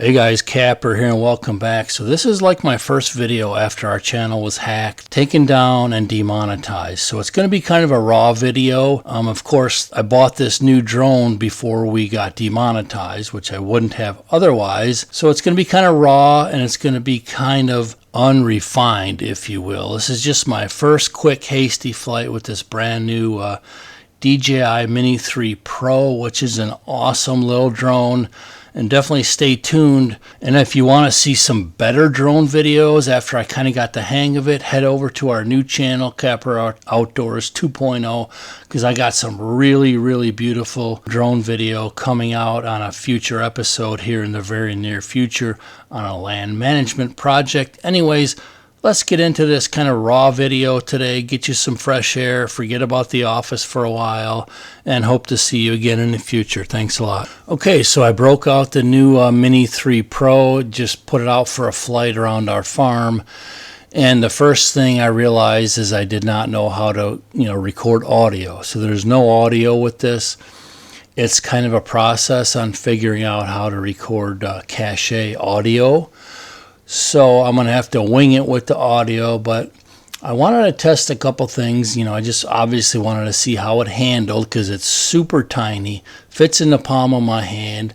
Hey guys, Capper here and welcome back. So this is like my first video after our channel was hacked, taken down and demonetized. So it's going to be kind of a raw video. Of course, I bought this new drone before we got demonetized, which I wouldn't have otherwise. So it's going to be kind of raw and it's going to be kind of unrefined, if you will. This is just my first quick hasty flight with this brand new DJI Mini 3 Pro, which is an awesome little drone. And definitely stay tuned. And if you want to see some better drone videos after I kind of got the hang of it, head over to our new channel, Capper Outdoors 2.0, because I got some really beautiful drone video coming out on a future episode here in the very near future on a land management project. Anyways, let's get into this kind of raw video today, get you some fresh air, forget about the office for a while, and hope to see you again in the future. Thanks a lot. Okay, so I broke out the new Mini 3 Pro, just put it out for a flight around our farm. And the first thing I realized is I did not know how to, record audio. So there's no audio with this. It's kind of a process on figuring out how to record cache audio. So I'm going to have to wing it with the audio, but I wanted to test a couple things. I just obviously wanted to see how it handled because it's super tiny, fits in the palm of my hand.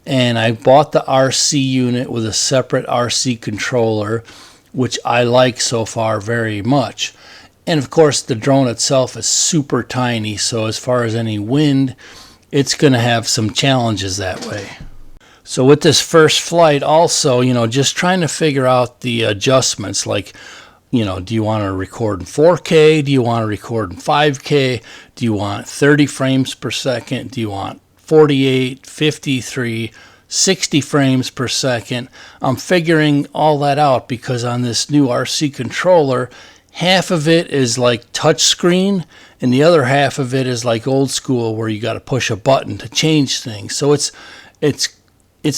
And I bought the RC unit with a separate RC controller, which I like so far very much. And of course, the drone itself is super tiny. So as far as any wind, it's going to have some challenges that way. So with this first flight also, just trying to figure out the adjustments, like, do you want to record in 4K? Do you want to record in 5K? Do you want 30 frames per second? Do you want 48, 53, 60 frames per second? I'm figuring all that out because on this new RC controller, half of it is like touch screen and the other half of it is like old school where you got to push a button to change things. So it's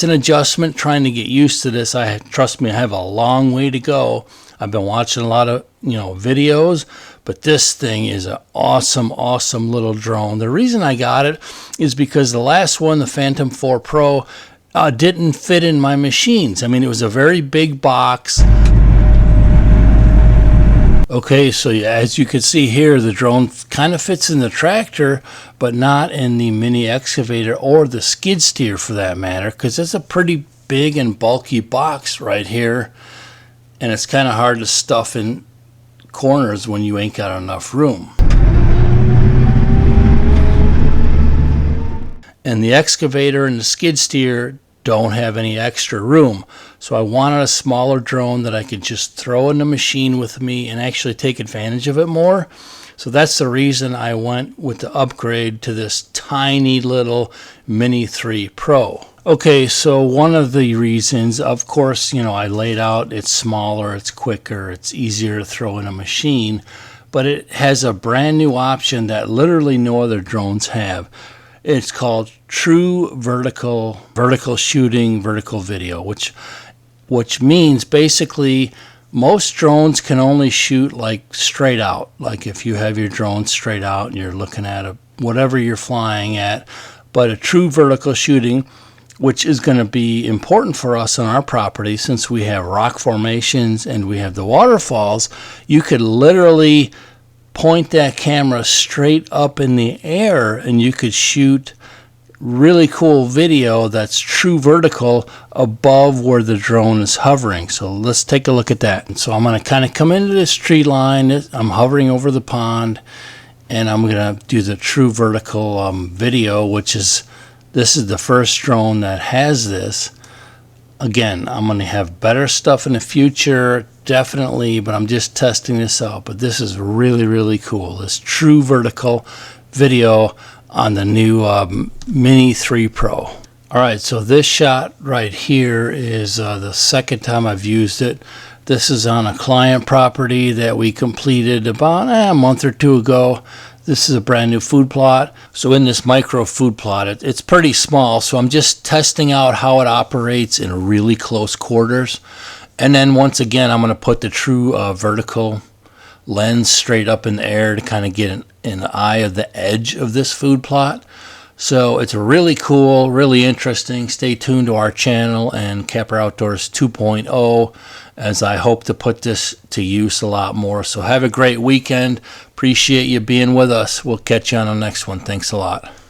an adjustment, trying to get used to this. Trust me, I have a long way to go. I've been watching a lot of videos, but this thing is an awesome little drone. The reason I got it is because the last one, the Phantom 4 Pro, didn't fit in my machines. I mean, it was a very big box. Okay, so as you can see here, the drone kind of fits in the tractor, but not in the mini excavator or the skid steer for that matter, because it's a pretty big and bulky box right here, and it's kind of hard to stuff in corners when you ain't got enough room. And the excavator and the skid steer don't have any extra room. So I wanted a smaller drone that I could just throw in the machine with me and actually take advantage of it more. So that's the reason I went with the upgrade to this tiny little Mini 3 Pro. Okay, so one of the reasons, of course, I laid out it's smaller, it's quicker, it's easier to throw in a machine, but it has a brand new option that literally no other drones have. It's called True Vertical Shooting Vertical Video, which means basically most drones can only shoot like straight out. Like if you have your drone straight out and you're looking at whatever you're flying at, but a true vertical shooting, which is going to be important for us on our property since we have rock formations and we have the waterfalls, you could literally point that camera straight up in the air and you could shoot really cool video that's true vertical above where the drone is hovering. So let's take a look at that. And so I'm going to kind of come into this tree line. I'm hovering over the pond and I'm going to do the true vertical video, this is the first drone that has this. Again, I'm going to have better stuff in the future, definitely, but I'm just testing this out. But this is really cool, this true vertical video on the new Mini 3 Pro. All right, so this shot right here is the second time I've used it. This is on a client property that we completed about a month or two ago. This is a brand new food plot. So in this micro food plot, it's pretty small. So I'm just testing out how it operates in really close quarters. And then once again, I'm going to put the true vertical lens straight up in the air to kind of get an eye of the edge of this food plot. So it's really cool, really interesting. Stay tuned to our channel and Capper Outdoors 2.0 as I hope to put this to use a lot more. So have a great weekend. Appreciate you being with us. We'll catch you on the next one. Thanks a lot.